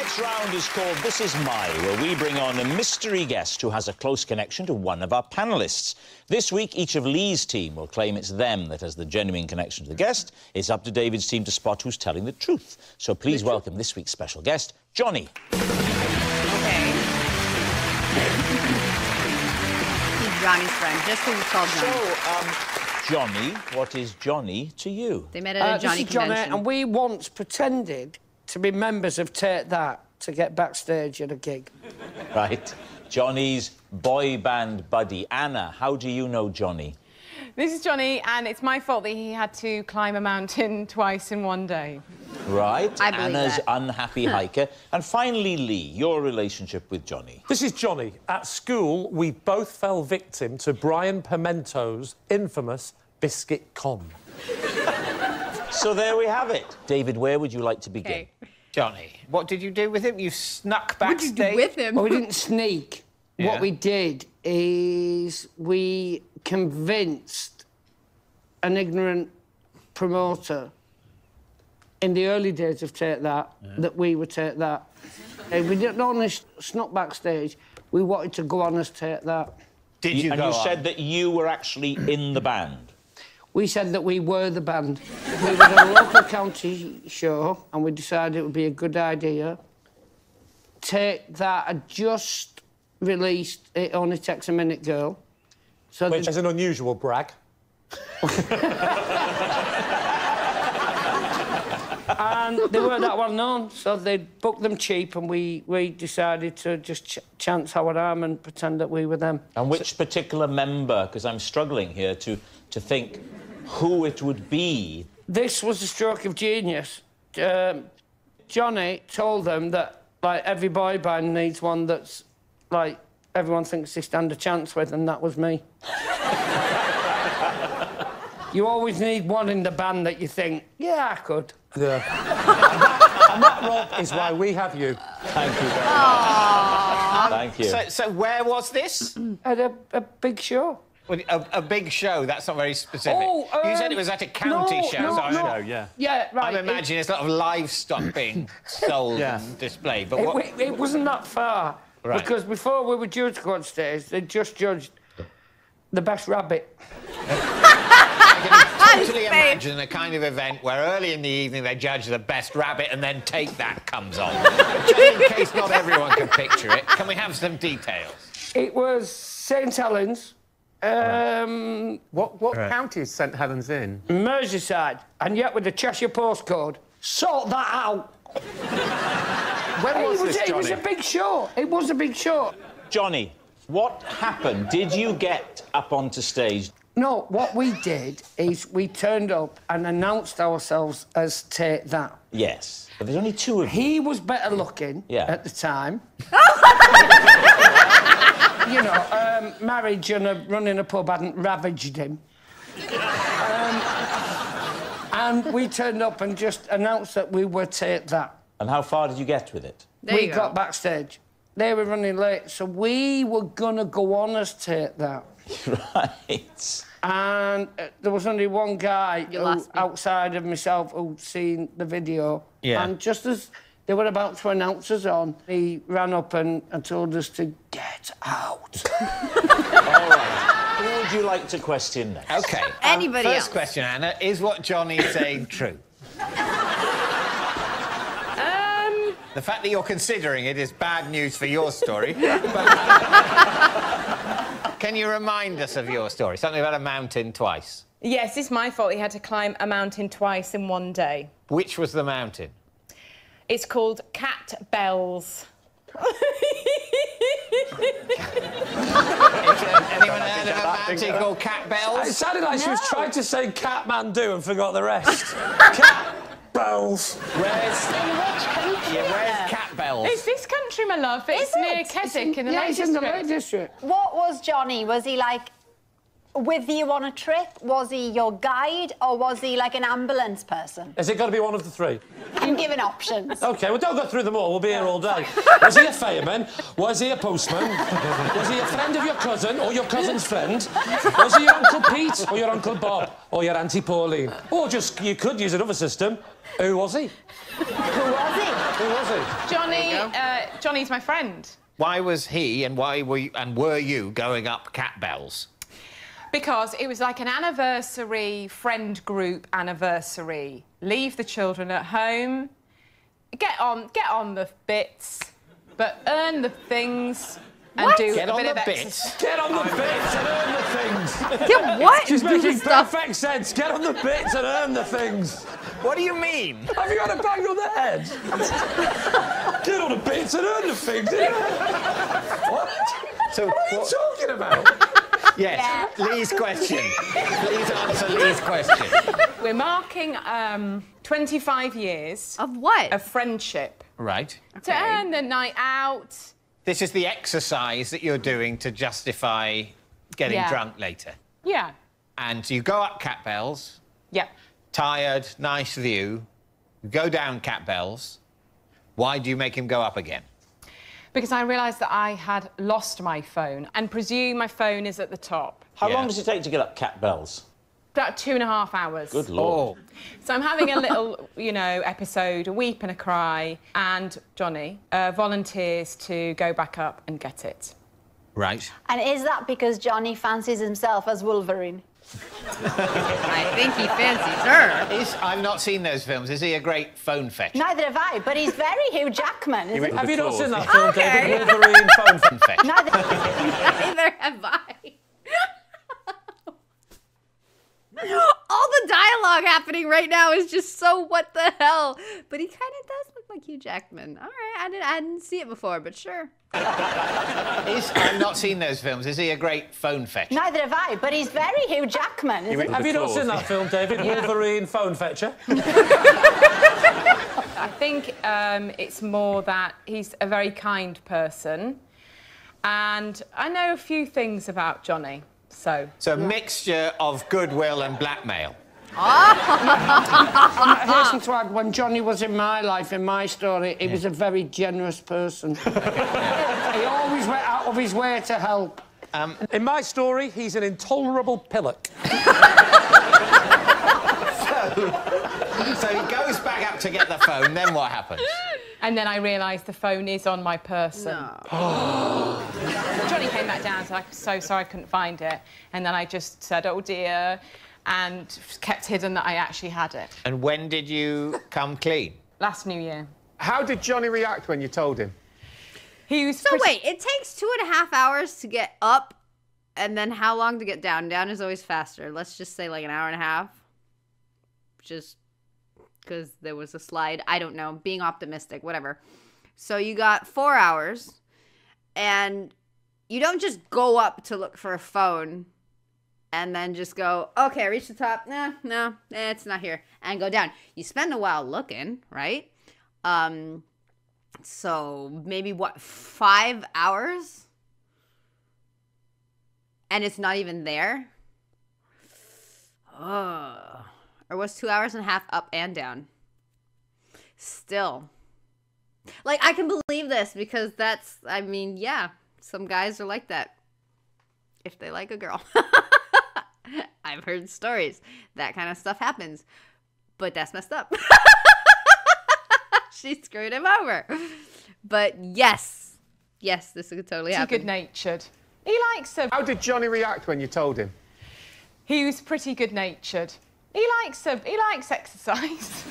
Next round is called This Is My, where we bring on a mystery guest who has a close connection to one of our panellists. This week, each of Lee's team will claim it's them that has the genuine connection to the guest. It's up to David's team to spot who's telling the truth. So please welcome this week's special guest, Johnny. Okay. He's Johnny's friend, just who we call Johnny. So, Johnny, what is Johnny to you? They met at a Johnny convention. Johnny, and we once pretended to be members of Take That to get backstage at a gig. Right. Johnny's boy band buddy. Anna, how do you know Johnny? This is Johnny, and it's my fault that he had to climb a mountain twice in one day. Right. I believe Anna's that. unhappy hiker. And finally, Lee, your relationship with Johnny. This is Johnny. At school, we both fell victim to Brian Pimento's infamous biscuit con. So there we have it. David, where would you like to begin? Okay. Johnny, what did you do with him? You snuck backstage? What did you do with him? Well, we didn't sneak. Yeah. What we did is we convinced an ignorant promoter in the early days of Take That that we would Take That. We didn't only snuck backstage, we wanted to go on as Take That. Did you And go you on? said that you were actually in the band. We said that we were the band. We were at a local county show and we decided it would be a good idea. Take That had just released It Only Takes a Minute Girl. So Which is an unusual brag. And they weren't that well known, so they booked them cheap and we decided to just chance our arm and pretend that we were them. And which particular member, because I'm struggling here to think who it would be. This was a stroke of genius. Johnny told them that, like, every boy band needs one that's, like, everyone thinks they stand a chance with, and that was me. You always need one in the band that you think, yeah, I could. Yeah. and that, Rob, is why we have you. Thank you very much. Thank you. So where was this? At a big show. Well, a big show, that's not very specific. Oh, you said it was at a county show. No, so I no. know. Yeah, right. I'm imagining there's a lot of livestock being sold and displayed. But what... It wasn't that far. Right. Because before we were due to go on stage, they just judged the best rabbit. I can totally imagine a kind of event where early in the evening they judge the best rabbit and then Take That comes on. Just in case not everyone can picture it, can we have some details? It was St Helens, What county is St Helens in? Merseyside, and yet with the Cheshire postcode. Sort that out. When was this, It was Johnny? a big show. It was a big show. Johnny, what happened? Did you get up onto stage? No, what we did is we turned up and announced ourselves as Take That. Yes. But there's only two of you. He was better looking at the time. You know, marriage and running a pub hadn't ravaged him. And we turned up and just announced that we were Take That. And how far did you get with it? We got backstage. They were running late, so we were gonna go on as Take That. Right. And there was only one guy outside of myself who'd seen the video. Yeah. And just as they were about to announce us on, he ran up and told us to get out. All right. Who would you like to question next? OK. Anybody else? First question, Anna, is what Johnny's saying true? The fact that you're considering it is bad news for your story. Can you remind us of your story? Something about a mountain twice. Yes, it's my fault he had to climb a mountain twice in one day. Which was the mountain? It's called Cat Bells. Anyone heard of a mountain called Cat Bells? It sounded like she was trying to say Catmandu and forgot the rest. Cat bells. Where's Cat Bells? It's this country, my love. It's near Keating in the Lake It's in the Lake District. District. What was Johnny? Was he, like, with you on a trip? Was he your guide, or was he, like, an ambulance person? Has it got to be one of the three? I'm giving options. OK, well, don't go through them all. We'll be here all day. Was he a fireman? Was he a postman? Was he a friend of your cousin or your cousin's friend? Was he your Uncle Pete or your Uncle Bob or your Auntie Pauline? Or just, you could use another system. Who was he? Who was he? Who was he? Johnny's my friend. Why was he and were you going up cat bells? Because it was like an anniversary, friend group anniversary. Leave the children at home, get on the bits, but earn the things and do Get a on bit the of bits. exercise. Get on the bits and earn the things. Get what? She's Do the making stuff. perfect sense. Get on the bits and earn the things. What do you mean? Have you had a bang on the head? Get on the bits and earn the things. What? So, What are you talking about? Yes, Lee's question. Please answer Lee's question. We're marking 25 years Of what? of friendship Right. to earn the night out. This is the exercise that you're doing to justify getting Yeah. drunk later. Yeah, And you go up cat bells, yeah. tired, nice view, you go down cat bells. Why do you make him go up again? Because I realised that I had lost my phone and presume my phone is at the top. How Yeah. long does it take to get up cat bells? About 2.5 hours. Good Lord. So I'm having a little, episode, a weep and a cry, and Johnny volunteers to go back up and get it. Right. And is that because Johnny fancies himself as Wolverine? I think he fancies her. I've not seen those films. Is he a great phone fetcher? Neither have I, but he's very Hugh Jackman, isn't he? Have you not seen that film, Okay. David? Wolverine phone Fetcher. Neither... Neither have I. All the dialogue happening right now is just so what the hell. But he kind of does look like Hugh Jackman. All right, I didn't see it before, but sure. I've not seen those films. Is he a great phone fetcher? Neither have I, but he's very Hugh Jackman, isn't he? Have you not seen that film, David? Wolverine phone fetcher? I think it's more that he's a very kind person, and I know a few things about Johnny, so... So a mixture of goodwill and blackmail. Hasten to add, when Johnny was in my life, in my story, he was a very generous person. He always went out of his way to help. In my story, he's an intolerable pillock. So he goes back up to get the phone, then what happens? And then I realised the phone is on my person. Johnny came back down, so I'm so sorry I couldn't find it. And then I just said, oh dear, and kept hidden that I actually had it. And when did you come clean? Last New Year. How did Johnny react when you told him? He was So wait, it takes 2.5 hours to get up, and then how long to get down? Down is always faster. Let's just say like an hour and a half. Just because there was a slide. I don't know. Being optimistic, whatever. So you got 4 hours, and you don't just go up to look for a phone and then just go, okay, reach the top. No, it's not here. And go down. You spend a while looking, right? So maybe, 5 hours? And it's not even there? Oh. Or was 2.5 hours up and down? Still. Like, I can believe this because yeah, some guys are like that. If they like a girl. I've heard stories. That kind of stuff happens. But that's messed up. She screwed him over. But yes, this could totally happen. Pretty good-natured. He likes her. How did Johnny react when you told him? He was pretty good-natured. He likes exercise.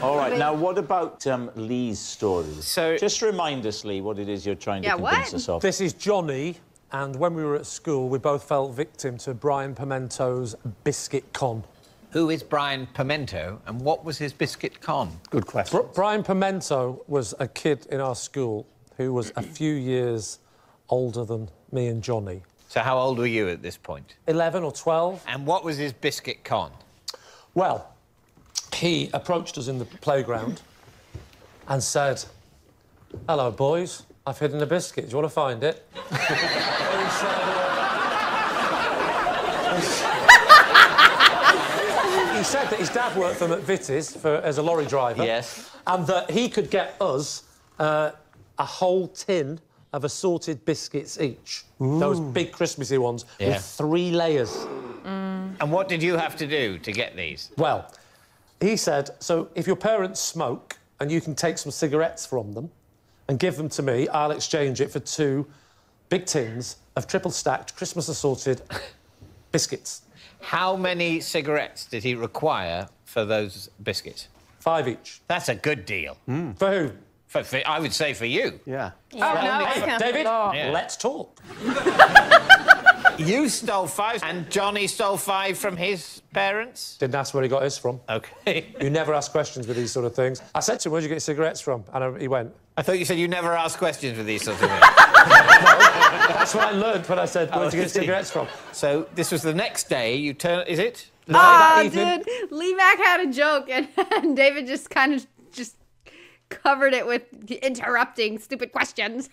All right, now what about Lee's story? So- Just remind us, Lee, what it is you're trying to convince us of. This is Johnny, and when we were at school, we both fell victim to Brian Pimento's biscuit con. Who is Brian Pimento, and what was his biscuit con? Good question. Brian Pimento was a kid in our school who was a few years older than me and Johnny. So how old were you at this point? 11 or 12. And what was his biscuit con? Well, he approached us in the playground and said, hello, boys, I've hidden a biscuit. Do you want to find it? He said that his dad worked for McVitie's as a lorry driver. Yes. And that he could get us a whole tin of assorted biscuits each. Ooh. Those big Christmassy ones with 3 layers. And what did you have to do to get these? Well, He said, so if your parents smoke and you can take some cigarettes from them and give them to me, I'll exchange it for 2 big tins of triple-stacked Christmas assorted biscuits. How many cigarettes did he require for those biscuits? 5 each. That's a good deal. For who? For, I would say for you. Yeah. Oh, no, Hey, David, Yeah. let's talk. You stole 5 and Johnny stole 5 from his parents? Didn't ask where he got his from. OK. You never ask questions with these sort of things. I said to him, where'd you get your cigarettes from? And he went... I thought you said you never ask questions with these sorts of things. That's what I learned when I said, where'd you get your cigarettes from? So this was the next day, you turn... Is it? No, that Oh, evening... dude, Lee Mack had a joke, and David just kind of just covered it with interrupting stupid questions.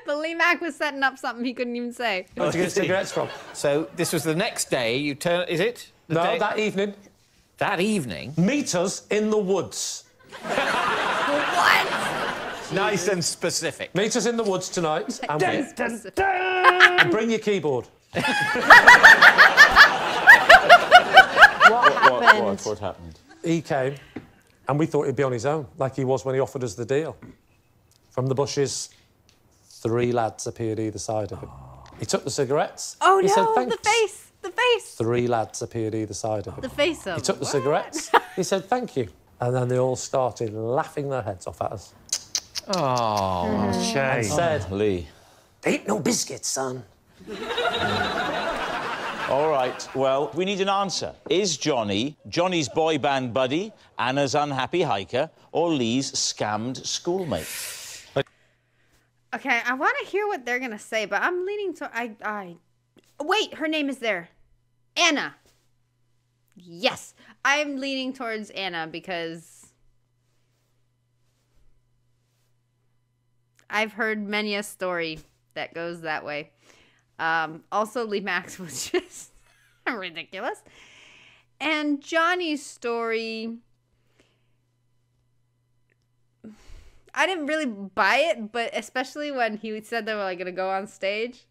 But Lee Mack was setting up something he couldn't even say. Where'd you get your cigarettes from? So this was the next day, you turn... Is it? The No, day? that evening. That evening? Meet us in the woods. What? Nice and specific. Meet us in the woods tonight and, Specific. and bring your keyboard. What happened? What happened? He came and we thought he'd be on his own, like he was when he offered us the deal. From the bushes, 3 lads appeared either side of him. He took the cigarettes. Oh, he no, said, thanks. the face, the face. 3 lads appeared either side of him. The face of He took the what? cigarettes. He said, thank you. And then they all started laughing their heads off at us. Oh, shame. And said, Lee. ain't no biscuits, son. All right, well, we need an answer. Is Johnny, Johnny's boy band buddy, Anna's unhappy hiker, or Lee's scammed schoolmate? Okay, I want to hear what they're gonna say, but I'm leaning to Wait, her name is there. Anna. Yes, I'm leaning towards Anna because I've heard many a story that goes that way. Also, Lee Max was just ridiculous. And Johnny's story, I didn't really buy it, but especially when he said they were like gonna go on stage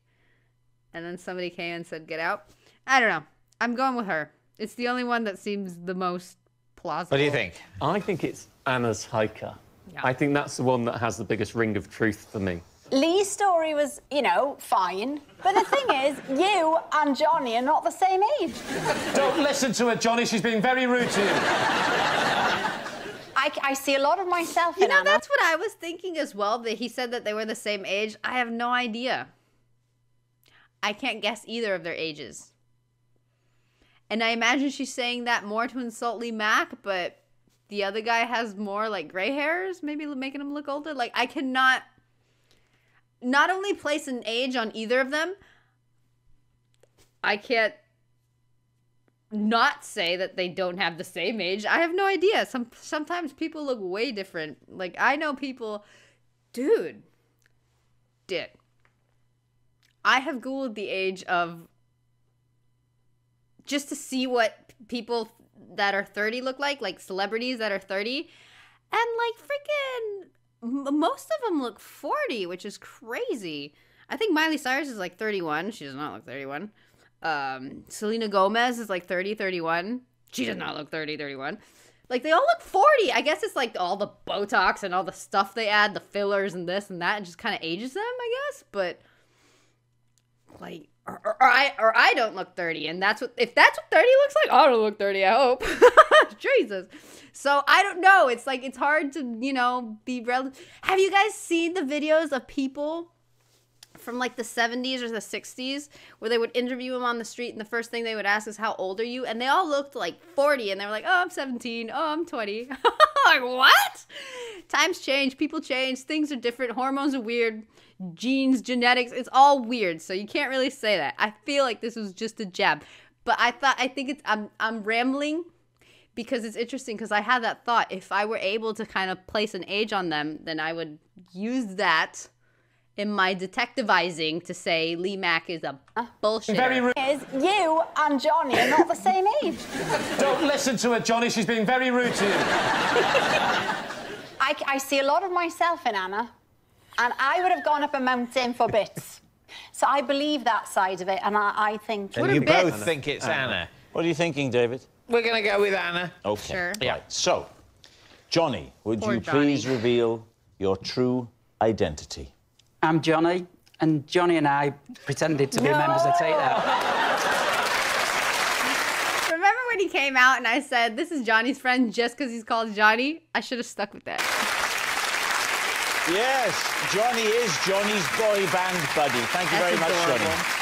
and then somebody came and said, get out. I don't know. I'm going with her. It's the only one that seems the most plausible. What do you think? I think it's Anna's hiker. Yeah. I think that's the one that has the biggest ring of truth for me. Lee's story was, you know, fine. But the thing is, you and Johnny are not the same age. Don't listen to her, Johnny. She's being very rude to you. I see a lot of myself You in know, Anna. that's what I was thinking as well, that he said that they were the same age. I have no idea. I can't guess either of their ages. And I imagine she's saying that more to insult Lee Mack, but the other guy has more, like, gray hairs, maybe making him look older. Like, I cannot not only place an age on either of them, I can't not say that they don't have the same age. I have no idea. Sometimes people look way different. Like, I know people... Dude. I have Googled the age of... just to see what people that are 30 look like celebrities that are 30. And, like, freaking... most of them look 40, which is crazy. I think Miley Cyrus is, like, 31. She does not look 31. Selena Gomez is, like, 30, 31. She does not look 30, 31. Like, they all look 40. I guess it's, like, all the Botox and all the stuff they add, the fillers and this and that, and just kind of ages them, I guess. But, like... Or I don't look 30, and if that's what 30 looks like, I don't look 30, I hope. Jesus. So, I don't know. It's like, it's hard to, you know, be relative. Have you guys seen the videos of people from, like, the 70s or the 60s where they would interview them on the street, and the first thing they would ask is, how old are you? And they all looked like 40, and they were like, oh, I'm 17. Oh, I'm 20. Like, what? Times change. People change. Things are different. Hormones are weird. Genes, genetics, it's all weird, so you can't really say that. I feel like this was just a jab, but I think it's I'm rambling because it's interesting, because I had that thought, if I were able to kind of place an age on them, then I would use that in my detectivizing to say Lee Mack is a bullshit. Very rude. Is you and Johnny are not the same age. Don't listen to her, Johnny. She's being very rude to you. I see a lot of myself in Anna. And I would have gone up a mountain for bits. So I believe that side of it, and I think... And you both think it's Anna. What are you thinking, David? We're going to go with Anna. OK. Sure. Right. So, Johnny, would Poor you Johnny. please reveal your true identity? I'm Johnny, and Johnny and I pretended to be members of Take That. Remember when he came out and I said, this is Johnny's friend just because he's called Johnny? I should have stuck with that. Yes, Johnny is Johnny's boy band buddy. Thank you very much, adorable. Johnny.